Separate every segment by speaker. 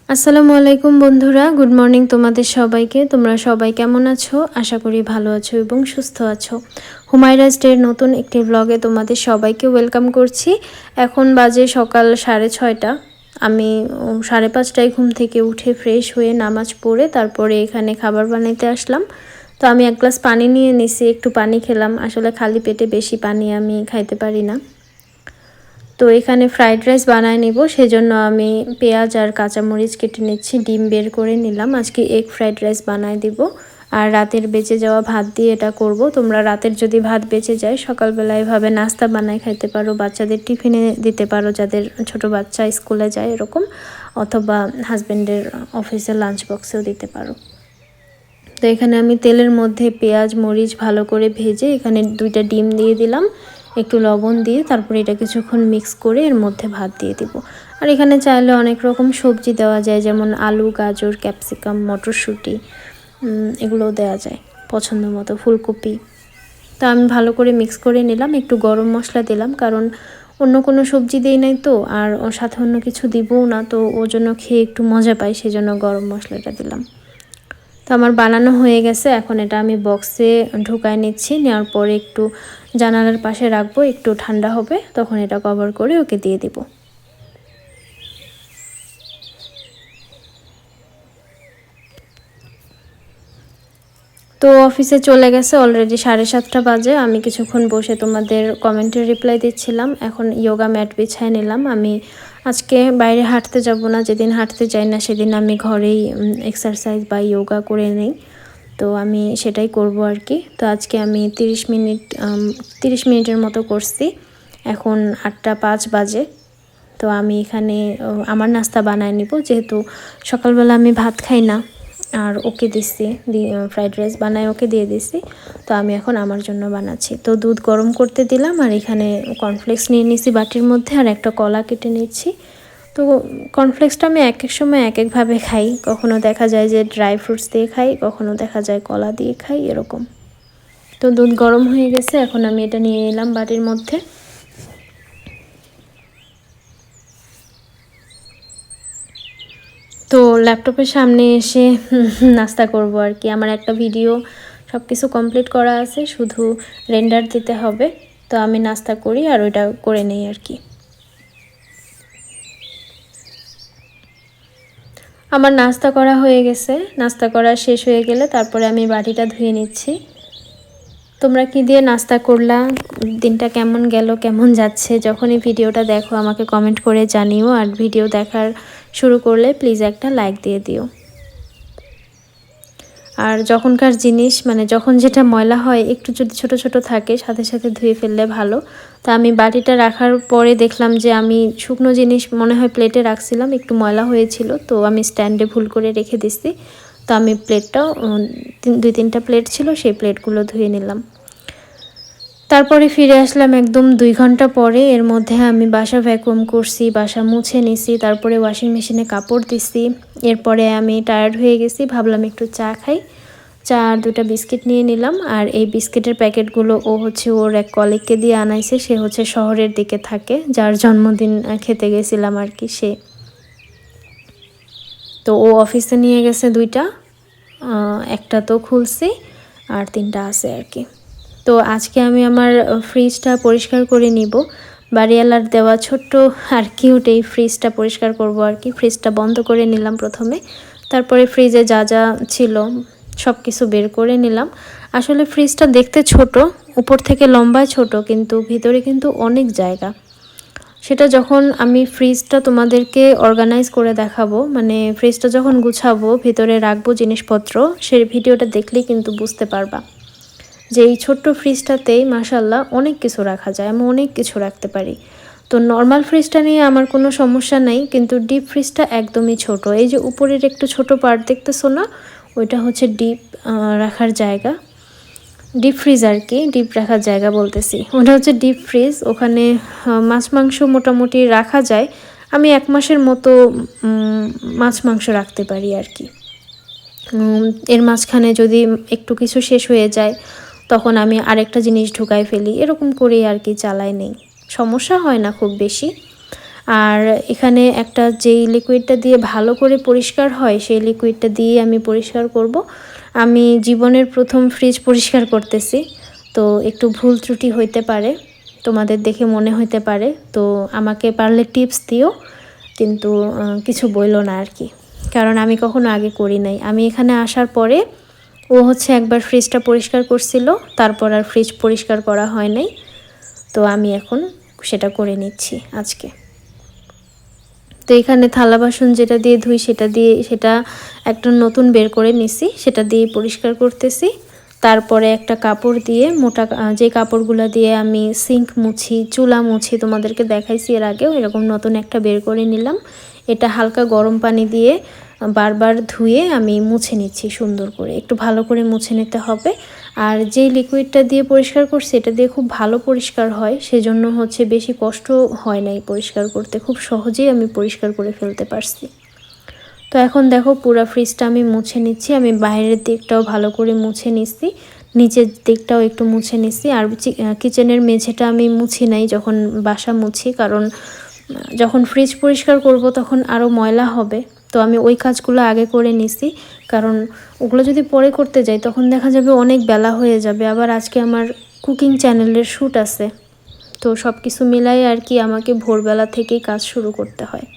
Speaker 1: আসসালামু আলাইকুম বন্ধুরা, গুড মর্নিং তোমাদের সবাইকে। তোমরা সবাই কেমন আছো? আশা করি ভালো আছো এবং সুস্থ আছো। হুমায়রা স্টের নতুন একটি ব্লগে তোমাদের সবাইকে ওয়েলকাম করছি। এখন বাজে সকাল 6:30। আমি 5:30টায় ঘুম থেকে উঠে ফ্রেশ হয়ে নামাজ পড়ে তারপরে এখানে খাবার বানাইতে আসলাম। তো আমি এক গ্লাস পানি নিয়ে নিছি, একটু পানি খেলাম। আসলে খালি পেটে বেশি পানি আমি খাইতে পারি না। তো এখানে ফ্রাইড রাইস বানায় নিব, সেজন্য আমি পেঁয়াজ আর কাঁচামরিচ কেটে নিচ্ছি, ডিম বের করে নিলাম। আজকে এগ ফ্রাইড রাইস বানায় দিব। আর রাতের বেঁচে যাওয়া ভাত দিয়ে এটা করব। তোমরা রাতের যদি ভাত বেঁচে যায় সকালবেলা এভাবে নাস্তা বানায় খাইতে পারো, বাচ্চাদের টিফিনে দিতে পারো, যাদের ছোট বাচ্চা স্কুলে যায় এরকম, অথবা হাজব্যান্ডের অফিসে লাঞ্চ বক্সেও দিতে পারো। তো এখানে আমি তেলের মধ্যে পেঁয়াজ মরিচ ভালো করে ভেজে এখানে 2টা ডিম দিয়ে দিলাম, একটু লবণ দিয়ে তারপরে এটা কিছুক্ষণ মিক্স করে এর মধ্যে ভাত দিয়ে দিব। আর এখানে চাইলে অনেক রকম সবজি দেওয়া যায়, যেমন আলু, গাজর, ক্যাপসিকাম, মটরশুঁটি, এগুলোও দেওয়া যায় পছন্দ মতো, ফুলকপি। তো আমি ভালো করে মিক্স করে নিলাম, একটু গরম মশলা দিলাম, কারণ অন্য কোনো সবজি দিই নাই তো, আর ওর সাথে অন্য কিছু দিবও না, তো ওর জন্য খেয়ে একটু মজা পাই, সেজন্য গরম মশলাটা দিলাম। তো আমার বানানো হয়ে গেছে, এখন এটা আমি বক্সে ঢুকায় নিচ্ছি। নেওয়ার পরে একটু জানালার পাশে রাখবো, একটু ঠান্ডা হবে, তখন এটা কভার করে ওকে দিয়ে দিব। তো অফিসে চলে গেছে, অলরেডি 7:30 বাজে। আমি কিছুক্ষণ বসে তোমাদের কমেন্টের রিপ্লাই দিচ্ছিলাম। এখন যোগা ম্যাট বিছায় নিলাম। আমি আজকে বাইরে হাঁটতে যাব না, যেদিন হাঁটতে যাই না সেদিন আমি ঘরেই এক্সারসাইজ বা যোগা করে নেই। তো আমি সেটাই করব আর কি। তো আজকে আমি 30 মিনিটের মতো করছি। এখন 8:05 বাজে। তো আমি এখানে আমার নাস্তা বানায় নিব, যেহেতু সকালবেলা আমি ভাত খাই না, আর ওকে দিচ্ছি, ফ্রাইড রাইস বানায় ওকে দিয়ে দিচ্ছি। তো আমি এখন আমার জন্য বানাচ্ছি। তো দুধ গরম করতে দিলাম, আর এখানে কর্নফ্লেক্স নিয়ে নিচ্ছি বাটির মধ্যে, আর একটা কলা কেটে নিচ্ছি। তো কর্নফ্লেক্সটা আমি এক এক সময় এক একভাবে খাই, কখনো দেখা যায় যে ড্রাই ফ্রুটস দিয়ে খাই, কখনো দেখা যায় কলা দিয়ে খাই, এরকম। তো দুধ গরম হয়ে গেছে, এখন আমি এটা নিয়ে এলাম বাটির মধ্যে। তো ল্যাপটপের সামনে এসে নাস্তা করব আর কি। আমার একটা ভিডিও সব কিছু কমপ্লিট করা আছে, শুধু রেন্ডার দিতে হবে। তো আমি নাস্তা করি আর ওইটা করে নেই আর কি। আমার নাস্তা করা হয়ে গেছে, নাস্তা করা শেষ হয়ে গেলে তারপরে আমি বাটিটা ধুয়ে নিচ্ছি। তোমরা কি দিয়ে নাস্তা করলা? দিনটা কেমন গেল, কেমন যাচ্ছে? যখনই ভিডিওটা দেখো আমাকে কমেন্ট করে জানিও, আর ভিডিও দেখার শুরু করলে প্লিজ একটা লাইক দিয়ে দিও। আর যখনকার জিনিস মানে যখন যেটা ময়লা হয় একটু যদি ছোট ছোট থাকে সাথে সাথে ধুয়ে ফেললে ভালো। তা আমি বাটিটা রাখার পরে দেখলাম যে আমি শুকনো জিনিস মনে হয় প্লেটে রাখছিলাম, একটু ময়লা হয়েছিল, তো আমি স্ট্যান্ডে ভুল করে রেখে দিছি। তো আমি প্লেটটাও 2-3টা প্লেট ছিল, সেই প্লেটগুলো ধুয়ে নিলাম। তারপরে ফিরে আসলাম একদম 2 ঘন্টা পরে। এর মধ্যে আমি বাসা ভ্যাকুয়াম করছি, বাসা মুছে নিছি, তারপরে ওয়াশিং মেশিনে কাপড় দিছি। এরপরে আমি টায়ার্ড হয়ে গেছি, ভাবলাম একটু চা খাই। চা আর 2টা বিস্কিট নিয়ে নিলাম। আর এই বিস্কিটের প্যাকেটগুলো ও হচ্ছে ওর এক কলিগকে দিয়ে আনাইছে, সে হচ্ছে শহরের দিকে থাকে, যার জন্মদিন খেতে গেছিলাম আর কি সে। তো ও অফিসে নিয়ে গেছে 2টা, একটা তো খুলছি আর 3টা আছে আর কি। তো আজকে আমি আমার ফ্রিজটা পরিষ্কার করে নিব। বাড়িওয়ালার দেওয়া ছোট্ট আর কিউট এই ফ্রিজটা পরিষ্কার করব আর কি। ফ্রিজটা বন্ধ করে নিলাম প্রথমে, তারপরে ফ্রিজে যা যা ছিল সব কিছু বের করে নিলাম। আসলে ফ্রিজটা দেখতে ছোট, উপর থেকে লম্বায় ছোট, কিন্তু ভিতরে কিন্তু অনেক জায়গা। সেটা যখন আমি ফ্রিজটা তোমাদেরকে অর্গানাইজ করে দেখাবো, মানে ফ্রিজটা যখন গুছাবো ভিতরে রাখবো জিনিসপত্র, সেই ভিডিওটা দেখলেই কিন্তু বুঝতে পারবা যে এই ছোট্ট ফ্রিজটাতেই মাশাল্লাহ অনেক কিছু রাখা যায়, আমি অনেক কিছু রাখতে পারি। তো নর্মাল ফ্রিজটা নিয়ে আমার কোনো সমস্যা নাই, কিন্তু ডিপ ফ্রিজটা একদমই ছোট। এই যে উপরের একটু ছোট পার্ট দেখতেছো না, ওইটা হচ্ছে ডিপ রাখার জায়গা, ডিপ ফ্রিজ আর কি, ডিপ রাখার জায়গা বলতেছি, ওটা হচ্ছে ডিপ ফ্রিজ। ওখানে মাছ মাংস মোটামুটি রাখা যায়। আমি 1 মাসের মতো মাছ মাংস রাখতে পারি আর কি। এর মাঝখানে যদি একটু কিছু শেষ হয়ে যায় তখন আমি আরেকটা জিনিস ঢুকাই ফেলি, এরকম করেই আর কি চালাই নেই, সমস্যা হয় না খুব বেশি। আর এখানে একটা যেই লিকুইডটা দিয়ে ভালো করে পরিষ্কার হয় সেই লিকুইডটা দিয়ে আমি পরিষ্কার করব। আমি জীবনের প্রথম ফ্রিজ পরিষ্কার করতেছি, তো একটু ভুল ত্রুটি হইতে পারে, তোমাদের দেখে মনে হইতে পারে, তো আমাকে পারলে টিপস দিও, কিন্তু কিছু বইলো না আর কি, কারণ আমি কখনো আগে করি নাই। আমি এখানে আসার পরে ও হচ্ছে একবার ফ্রিজটা পরিষ্কার করছিল, তারপর আর ফ্রিজ পরিষ্কার করা হয় নাই, তো আমি এখন সেটা করে নিচ্ছি আজকে। তো এখানে থালা বাসন যেটা দিয়ে ধুই সেটা একটা নতুন বের করে নিছি, সেটা দিয়ে পরিষ্কার করতেছি। তারপরে একটা কাপড় দিয়ে মোটা, যে কাপড়গুলো দিয়ে আমি সিঙ্ক মুছি, চুলা মুছি, তোমাদেরকে দেখাইছি এর আগেও, এরকম নতুন একটা বের করে নিলাম। এটা হালকা গরম পানি দিয়ে বারবার ধুয়ে আমি মুছে নিচ্ছি সুন্দর করে, একটু ভালো করে মুছে নিতে হবে। আর যেই লিকুইডটা দিয়ে পরিষ্কার করছি এটা দিয়ে খুব ভালো পরিষ্কার হয়, সেজন্য হচ্ছে বেশি কষ্ট হয় নাই পরিষ্কার করতে, খুব সহজেই আমি পরিষ্কার করে ফেলতে পারছি। তো এখন দেখো পুরো ফ্রিজটা আমি মুছে নিচ্ছি, আমি বাইরের দিকটাও ভালো করে মুছে নিচ্ছি, নিচের দিকটাও একটু মুছে নিচ্ছি। আর কিচেনের মেঝেটা আমি মুছি নাই যখন বাসা মুছি, কারণ যখন ফ্রিজ পরিষ্কার করব তখন আরও ময়লা হবে, তো আমি ওই কাজগুলো আগে করে নিছি, কারণ ওগুলো যদি পরে করতে যাই তখন দেখা যাবে অনেক বেলা হয়ে যাবে। আবার আজকে আমার কুকিং চ্যানেলের শ্যুট আছে, তো সব কিছু মিলাই আর কি আমাকে ভোরবেলা থেকেই কাজ শুরু করতে হয়।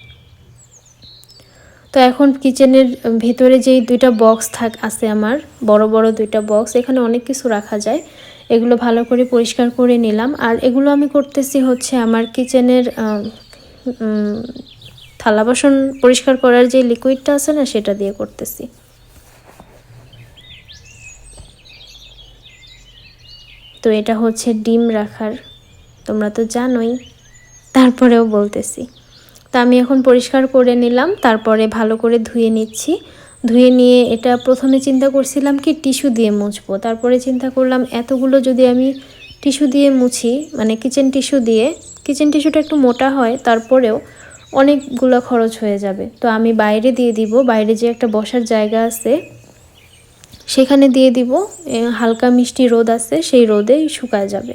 Speaker 1: তো এখন কিচেনের ভিতরে যেই দুইটা বক্স আছে আমার, বড় বড় দুইটা বক্স, এখানে অনেক কিছু রাখা যায়, এগুলো ভালো করে পরিষ্কার করে নিলাম। আর এগুলো আমি করতেছি হচ্ছে আমার কিচেনের থালা বাসন পরিষ্কার করার যে লিকুইডটা আছে না, সেটা দিয়ে করতেছি। তো এটা হচ্ছে ডিম রাখার, তোমরা তো জানোই, তারপরেও বলতেছি। তা আমি এখন পরিষ্কার করে নিলাম, তারপরে ভালো করে ধুয়ে নিচ্ছি। ধুয়ে নিয়ে এটা প্রথমে চিন্তা করছিলাম কি টিস্যু দিয়ে মুছবো, তারপরে চিন্তা করলাম এতগুলো যদি আমি টিস্যু দিয়ে মুছি, মানে কিচেন টিস্যুটা একটু মোটা হয়, তারপরেও অনেকগুলো খরচ হয়ে যাবে, তো আমি বাইরে দিয়ে দিব, বাইরে যে একটা বসার জায়গা আছে সেখানে দিয়ে দিব, হালকা মিষ্টি রোদ আছে, সেই রোদেই শুকায় যাবে।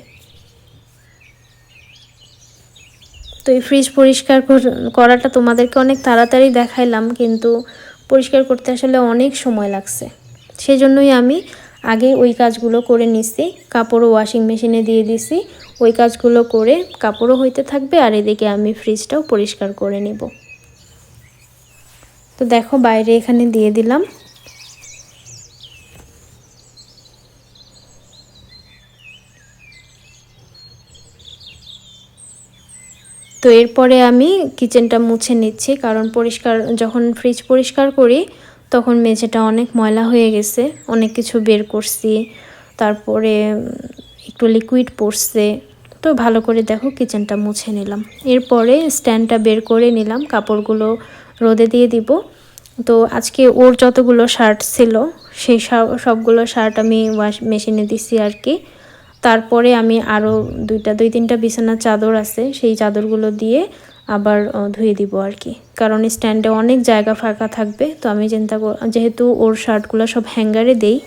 Speaker 1: তো এই ফ্রিজ পরিষ্কার করাটা তোমাদেরকে অনেক তাড়াতাড়ি দেখাইলাম, কিন্তু পরিষ্কার করতে আসলে অনেক সময় লাগছে, সেই জন্যই আমি আগে ওই কাজগুলো করে নিছি। কাপড়ও ওয়াশিং মেশিনে দিয়ে দিছি, ওই কাজগুলো করে কাপড়ও হইতে থাকবে, আর এদিকে আমি ফ্রিজটাও পরিষ্কার করে নেব। তো দেখো বাইরে এখানে দিয়ে দিলাম। তো এরপরে আমি কিচেনটা মুছে নিচ্ছি, কারণ যখন ফ্রিজ পরিষ্কার করি তখন মেঝেটা অনেক ময়লা হয়ে গেছে, অনেক কিছু বের করছি, তারপরে একটু লিকুইড পড়ছে, তো ভালো করে দেখো কিচেনটা মুছে নিলাম। এরপরে স্ট্যান্ডটা বের করে নিলাম, কাপড়গুলো রোদে দিয়ে দিব। তো আজকে ওর যতগুলো শার্ট ছিল সেই সবগুলো শার্ট আমি ওয়াশ মেশিনে দিছি আর কি। তারপরে আমি আরও দুই তিনটা বিছানার চাদর আছে, সেই চাদরগুলো দিয়ে আবার ধুয়ে দিব আর কি, কারণ স্ট্যান্ডে অনেক জায়গা ফাঁকা থাকবে। তো আমি যেহেতু ওর শার্টগুলো সব হ্যাঙ্গারে দেই,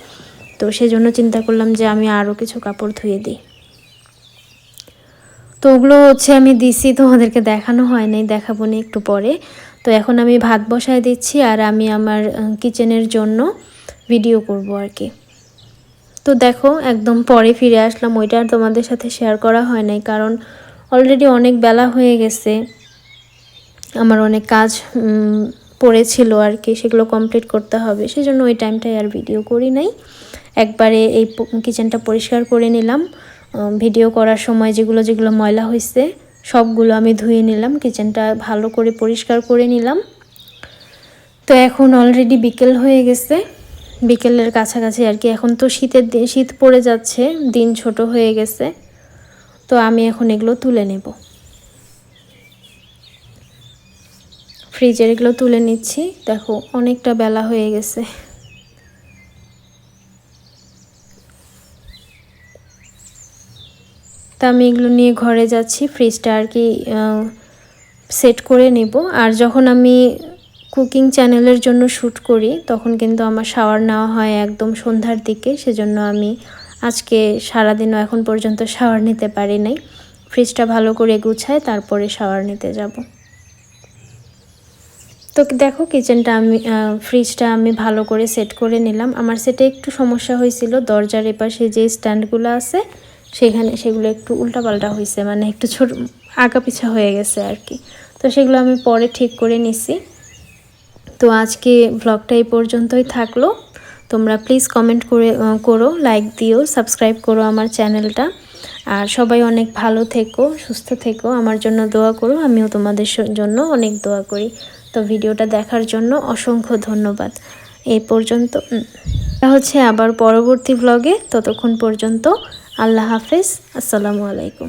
Speaker 1: তো সেজন্য চিন্তা করলাম যে আমি আরও কিছু কাপড় ধুয়ে দিই। তো ওগুলো হচ্ছে আমি দিছি, তোমাদেরকে দেখানো হয় নাই, দেখাবো না একটু পরে। তো এখন আমি ভাত বসায় দিচ্ছি, আর আমি আমার কিচেনের জন্য ভিডিও করব আর কি। তো দেখো একদম পরে ফিরে আসলাম, ওইটা আর তোমাদের সাথে শেয়ার করা হয় নাই, কারণ অলরেডি অনেক বেলা হয়ে গেছে, আমার অনেক কাজ পড়েছিল আর কি, সেগুলো কমপ্লিট করতে হবে, সেজন্য ওই টাইমটায় আর ভিডিও করি নাই। একবারে এই কিচেনটা পরিষ্কার করে নিলাম, ভিডিও করার সময় যেগুলো ময়লা হয়েছে সবগুলো আমি ধুয়ে নিলাম, কিচেনটা ভালো করে পরিষ্কার করে নিলাম। তো এখন অলরেডি বিকেল হয়ে গেছে, বিকেলের কাছাকাছি আর কি। এখন তো শীত পড়ে যাচ্ছে, দিন ছোট হয়ে গেছে, তো আমি এখন এগুলো তুলে নেব, ফ্রিজের এগুলো তুলে নিচ্ছি। দেখো অনেকটা বেলা হয়ে গেছে। তা আমি এগুলো নিয়ে ঘরে যাচ্ছি, ফ্রিজটা আর কি সেট করে নেব। আর যখন আমি কুকিং চ্যানেলের জন্য শ্যুট করি তখন কিন্তু আমার শাওয়ার নেওয়া হয় একদম সন্ধ্যার দিকে, সেজন্য আমি আজকে সারাদিনও এখন পর্যন্ত শাওয়ার নিতে পারি নাই। ফ্রিজটা ভালো করে গুছায় তারপরে শাওয়ার নিতে যাব। তো দেখো কিচেনটা আমি ফ্রিজটা আমি ভালো করে সেট করে নিলাম। আমার সেটে একটু সমস্যা হয়েছিল, দরজার এপাশে যে স্ট্যান্ডগুলো আছে সেগুলো একটু উল্টাপাল্টা হয়েছে, মানে একটু ছোট আগা পিছা হয়ে গেছে আর কি। তো সেগুলো আমি পরে ঠিক করে নিছি। তো আজকে ব্লগটা এই পর্যন্তই থাকলো। তোমরা প্লিজ কমেন্ট করো, লাইক দিও, সাবস্ক্রাইব করো আমার চ্যানেলটা। আর সবাই অনেক ভালো থেকো, সুস্থ থেকো, আমার জন্য দোয়া করো, আমিও তোমাদের জন্য অনেক দোয়া করি। তো ভিডিওটা দেখার জন্য অসংখ্য ধন্যবাদ। এই পর্যন্ত হচ্ছে আবার পরবর্তী ব্লগে, ততক্ষণ পর্যন্ত আল্লাহ হাফেজ, আসসালামু আলাইকুম।